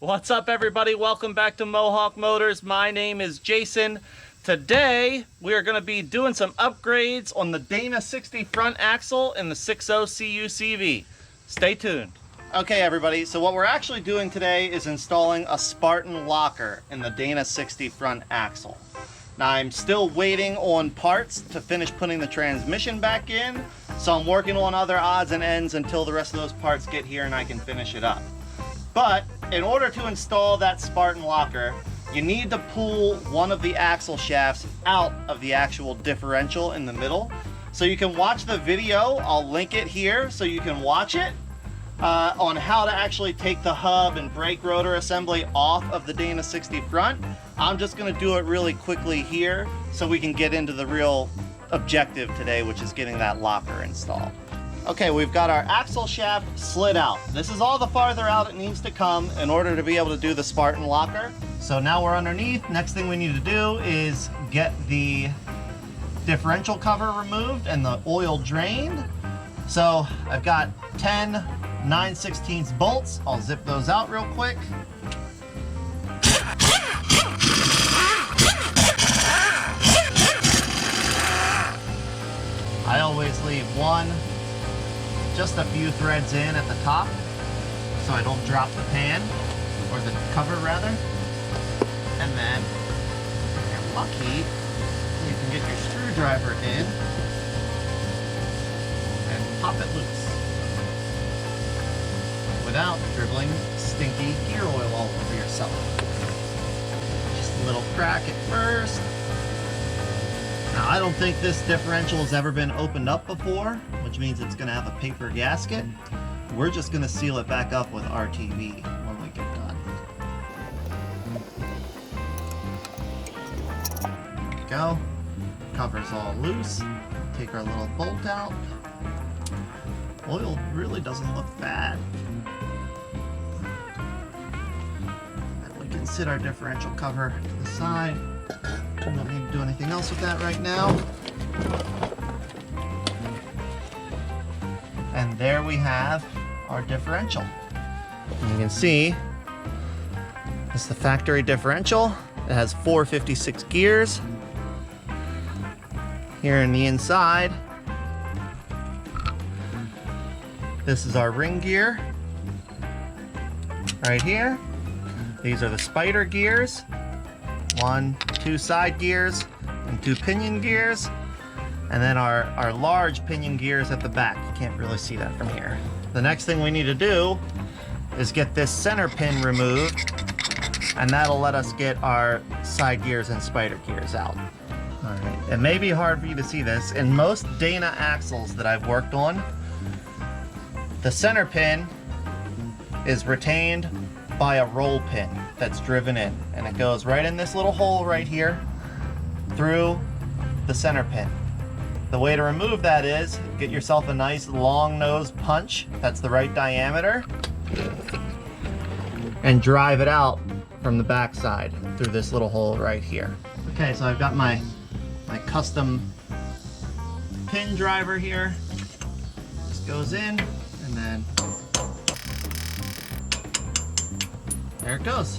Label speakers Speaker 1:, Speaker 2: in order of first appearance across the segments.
Speaker 1: What's up, everybody? Welcome back to Mohawk Motors. My name is Jason. Today we are going to be doing some upgrades on the Dana 60 front axle and the 60 CUCV. Stay tuned. Okay, everybody, so what we're actually doing today is installing a Spartan locker in the Dana 60 front axle. Now, I'm still waiting on parts to finish putting the transmission back in, so I'm working on other odds and ends until the rest of those parts get here and I can finish it up. But in order to install that Spartan locker, you need to pull one of the axle shafts out of the actual differential in the middle. So you can watch the video, I'll link it here so you can watch it, on how to actually take the hub and brake rotor assembly off of the Dana 60 front. I'm just gonna do it really quickly here so we can get into the real objective today, which is getting that locker installed. Okay, we've got our axle shaft slid out. This is all the farther out it needs to come in order to be able to do the Spartan locker. So now we're underneath. Next thing we need to do is get the differential cover removed and the oil drained. So I've got 10 9/16 bolts. I'll zip those out real quick. I always leave just a few threads in at the top so I don't drop the pan, or the cover rather. And then if you're lucky, you can get your screwdriver in and pop it loose without dribbling stinky gear oil all over yourself. Just a little crack at first. Now, I don't think this differential has ever been opened up before, which means it's going to have a paper gasket. We're just going to seal it back up with RTV when we get done. There we go. Cover's all loose. Take our little bolt out. Oil really doesn't look bad. And we can sit our differential cover to the side. I don't need to do anything else with that right now. And there we have our differential. And you can see it's the factory differential. It has 456 gears. Here in the inside, this is our ring gear right here. These are the spider gears. 1, 2 side gears and 2 pinion gears, and then our large pinion gears at the back. You can't really see that from here. The next thing we need to do is get this center pin removed, and that'll let us get our side gears and spider gears out. All right, it may be hard for you to see this. In most Dana axles that I've worked on, the center pin is retained by a roll pin that's driven in, and it goes right in this little hole right here through the center pin. The way to remove that is get yourself a nice long nose punch that's the right diameter and drive it out from the back side through this little hole right here. Okay, so I've got my custom pin driver here. Just goes in and then there it goes.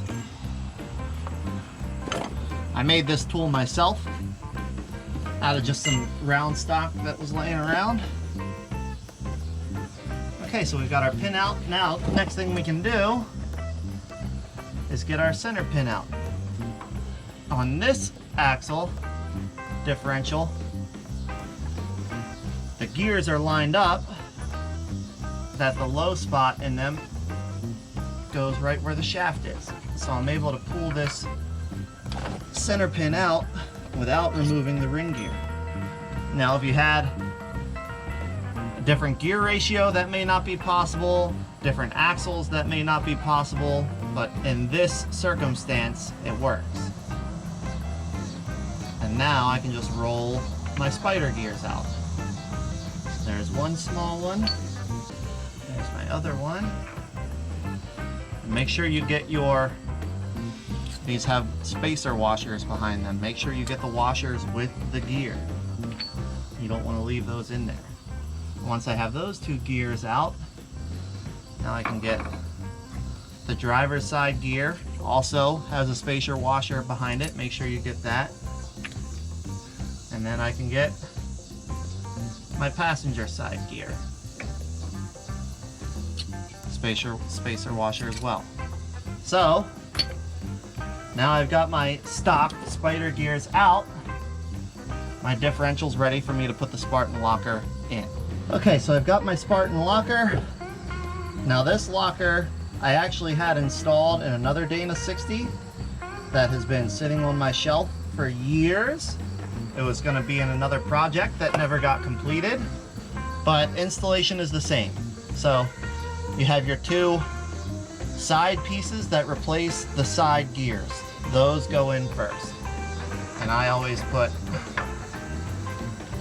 Speaker 1: I made this tool myself out of just some round stock that was laying around. Okay, so we've got our pin out. Now, the next thing we can do is get our center pin out. On this axle differential, the gears are lined up that the low spot in them goes right where the shaft is. So I'm able to pull this center pin out without removing the ring gear. Now, if you had a different gear ratio, that may not be possible. Different axles, that may not be possible. But in this circumstance, it works. And now I can just roll my spider gears out. There's one small one. There's my other one. Make sure you get these have spacer washers behind them. Make sure you get the washers with the gear. You don't want to leave those in there. Once I have those two gears out, now I can get The driver's side gear also has a spacer washer behind it. Make sure you get that. And then I can get my passenger side gear. Spacer washer as well. So now I've got my stock spider gears out. My differential's ready for me to put the Spartan locker in. Okay, so I've got my Spartan locker. Now this locker I actually had installed in another Dana 60 that has been sitting on my shelf for years. It was going to be in another project that never got completed, but installation is the same. So you have your two side pieces that replace the side gears. Those go in first. And I always put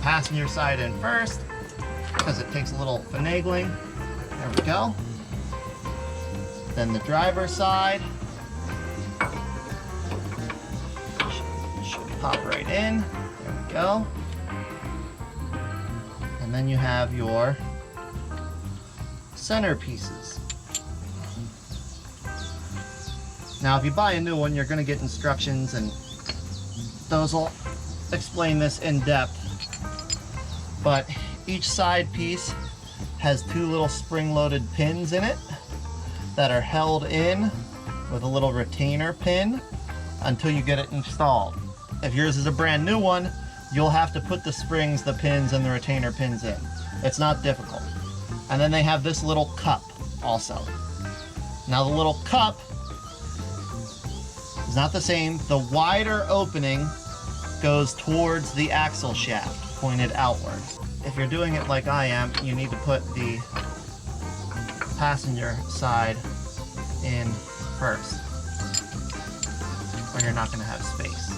Speaker 1: passenger side in first because it takes a little finagling. There we go. Then the driver's side should pop right in. There we go. And then you have your center pieces. Now if you buy a new one, you're going to get instructions, and those will explain this in depth. But each side piece has two little spring-loaded pins in it that are held in with a little retainer pin until you get it installed. If yours is a brand new one, you'll have to put the springs, the pins, and the retainer pins in. It's not difficult. And then they have this little cup also. Now the little cup is not the same. The wider opening goes towards the axle shaft, pointed outward. If you're doing it like I am, you need to put the passenger side in first, or you're not going to have space.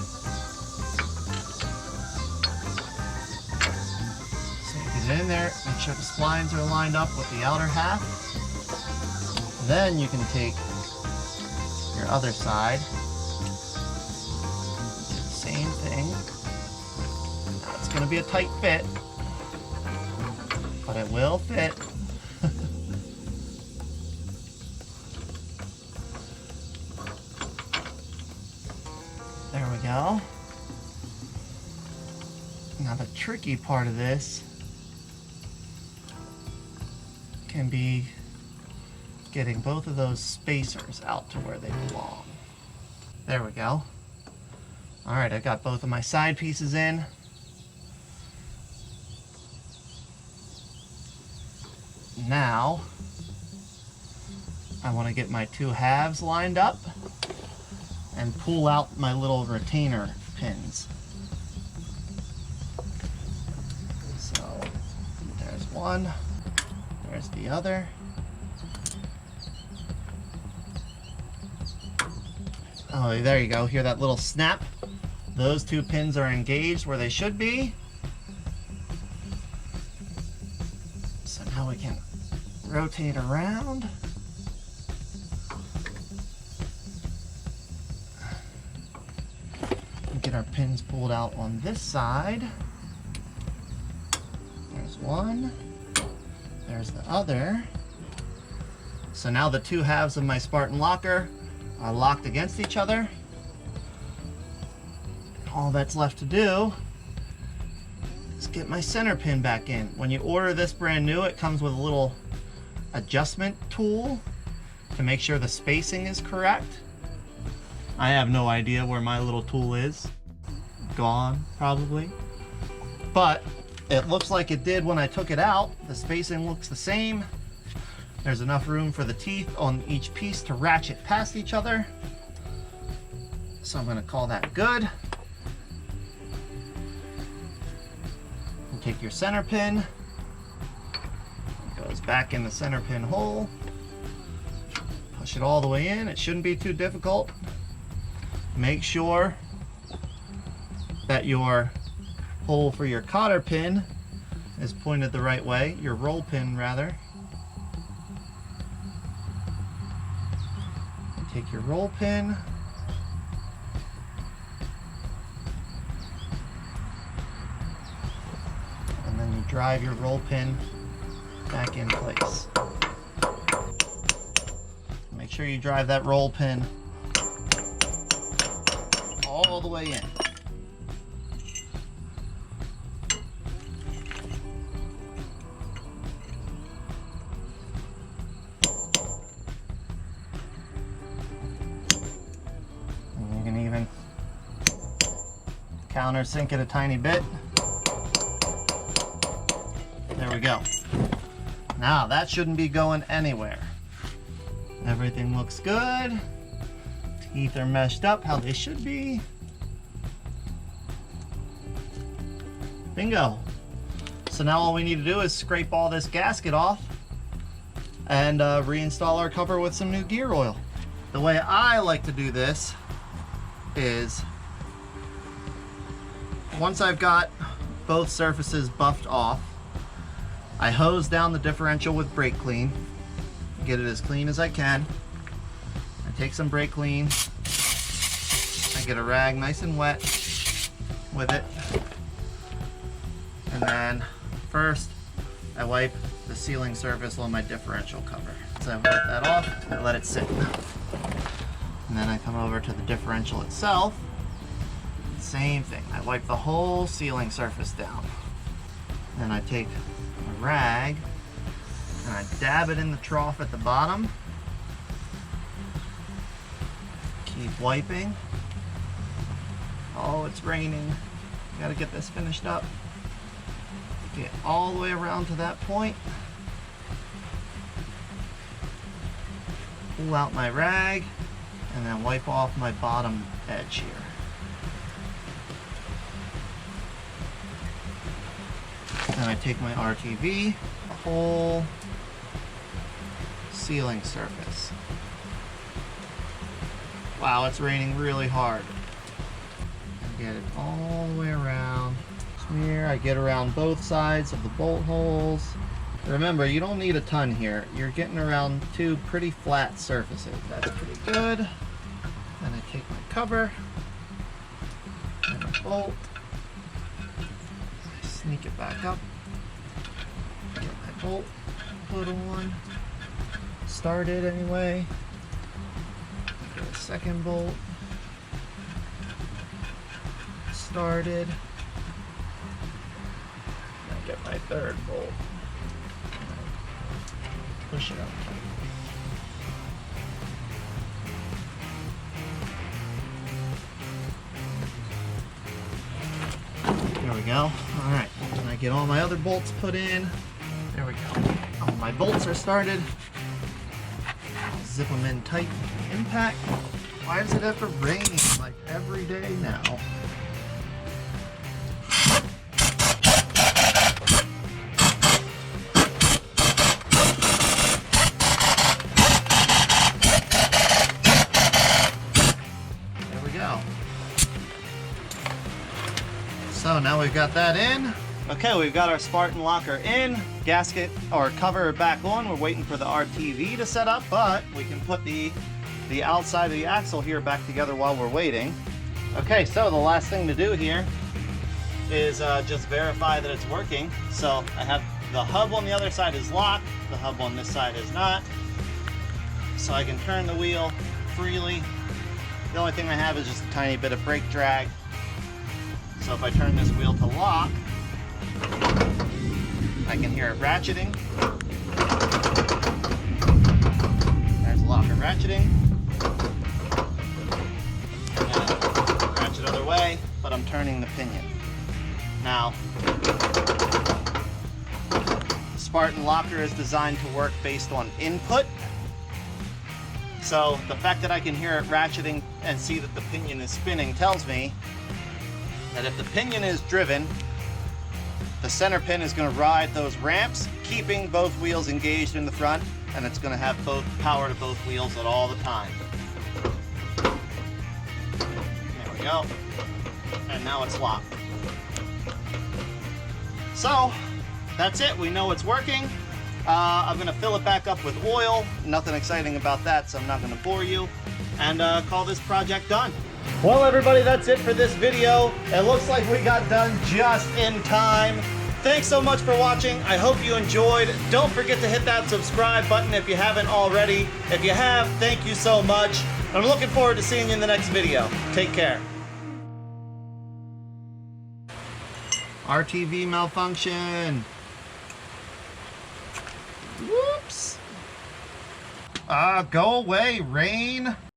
Speaker 1: So you get it in there, make sure the splines are lined up with the outer half. Then you can take your other side, do the same thing. Now it's going to be a tight fit, but it will fit. There we go. Now the tricky part of this can be getting both of those spacers out to where they belong. There we go. Alright, I got both of my side pieces in. Now I want to get my two halves lined up and pull out my little retainer pins. So there's one, there's the other. Oh, there you go. Hear that little snap? Those two pins are engaged where they should be. So now we can rotate around. Get our pins pulled out on this side. There's one. There's the other. So now the two halves of my Spartan locker are locked against each other. All that's left to do is get my center pin back in. When you order this brand new, it comes with a little adjustment tool to make sure the spacing is correct. I have no idea where my little tool is. Gone, probably. But it looks like it did when I took it out. The spacing looks the same. There's enough room for the teeth on each piece to ratchet past each other. So I'm going to call that good. And take your center pin. It goes back in the center pin hole. Push it all the way in. It shouldn't be too difficult. Make sure that your hole for your cotter pin is pointed the right way, your roll pin rather. And take your roll pin, and then you drive your roll pin back in place. Make sure you drive that roll pin all the way in. And you can even countersink it a tiny bit. There we go. Now that shouldn't be going anywhere. Everything looks good. Teeth are meshed up how they should be. Bingo. So now all we need to do is scrape all this gasket off and reinstall our cover with some new gear oil. The way I like to do this is, once I've got both surfaces buffed off, I hose down the differential with brake clean, get it as clean as I can. I take some brake clean, I get a rag nice and wet with it, and then first I wipe the sealing surface on my differential cover. So I wipe that off and let it sit. And then I come over to the differential itself, same thing. I wipe the whole sealing surface down. Then I take a rag and I dab it in the trough at the bottom. Keep wiping. Oh, it's raining. Gotta get this finished up. Get all the way around to that point. Pull out my rag and then wipe off my bottom edge here. Then I take my RTV, the whole sealing surface. Wow, it's raining really hard. I get it all the way around. Here, I get around both sides of the bolt holes. Remember, you don't need a ton here. You're getting around two pretty flat surfaces. That's pretty good. Then I take my cover and a bolt. Sneak it back up. Get my bolt put on. Started anyway. Get a second bolt. Started. I get my third bolt. Push it up. There we go. Alright, and I get all my other bolts put in. There we go. All my bolts are started. Zip them in tight with impact. Why does it have to rain like every day now? So now we've got that in. Okay, we've got our Spartan locker in, gasket or cover back on. We're waiting for the RTV to set up, but we can put the outside of the axle here back together while we're waiting. Okay, so the last thing to do here is just verify that it's working. So I have the hub on the other side is locked, the hub on this side is not. So I can turn the wheel freely. The only thing I have is just a tiny bit of brake drag. So if I turn this wheel to lock, I can hear it ratcheting. There's locker ratcheting. And ratchet other way, but I'm turning the pinion. Now, the Spartan locker is designed to work based on input. So the fact that I can hear it ratcheting and see that the pinion is spinning tells me that if the pinion is driven, the center pin is going to ride those ramps, keeping both wheels engaged in the front, and it's going to have both power to both wheels at all the time. There we go. And now it's locked. So that's it. We know it's working. I'm going to fill it back up with oil. Nothing exciting about that, so I'm not going to bore you. And call this project done. Well, everybody, that's it for this video. It looks like we got done just in time Thanks so much for watching. I hope you enjoyed. Don't forget to hit that subscribe button if you haven't already. If you have, thank you so much. I'm looking forward to seeing you in the next video. Take care. RTV malfunction. Whoops. Go away, Rain.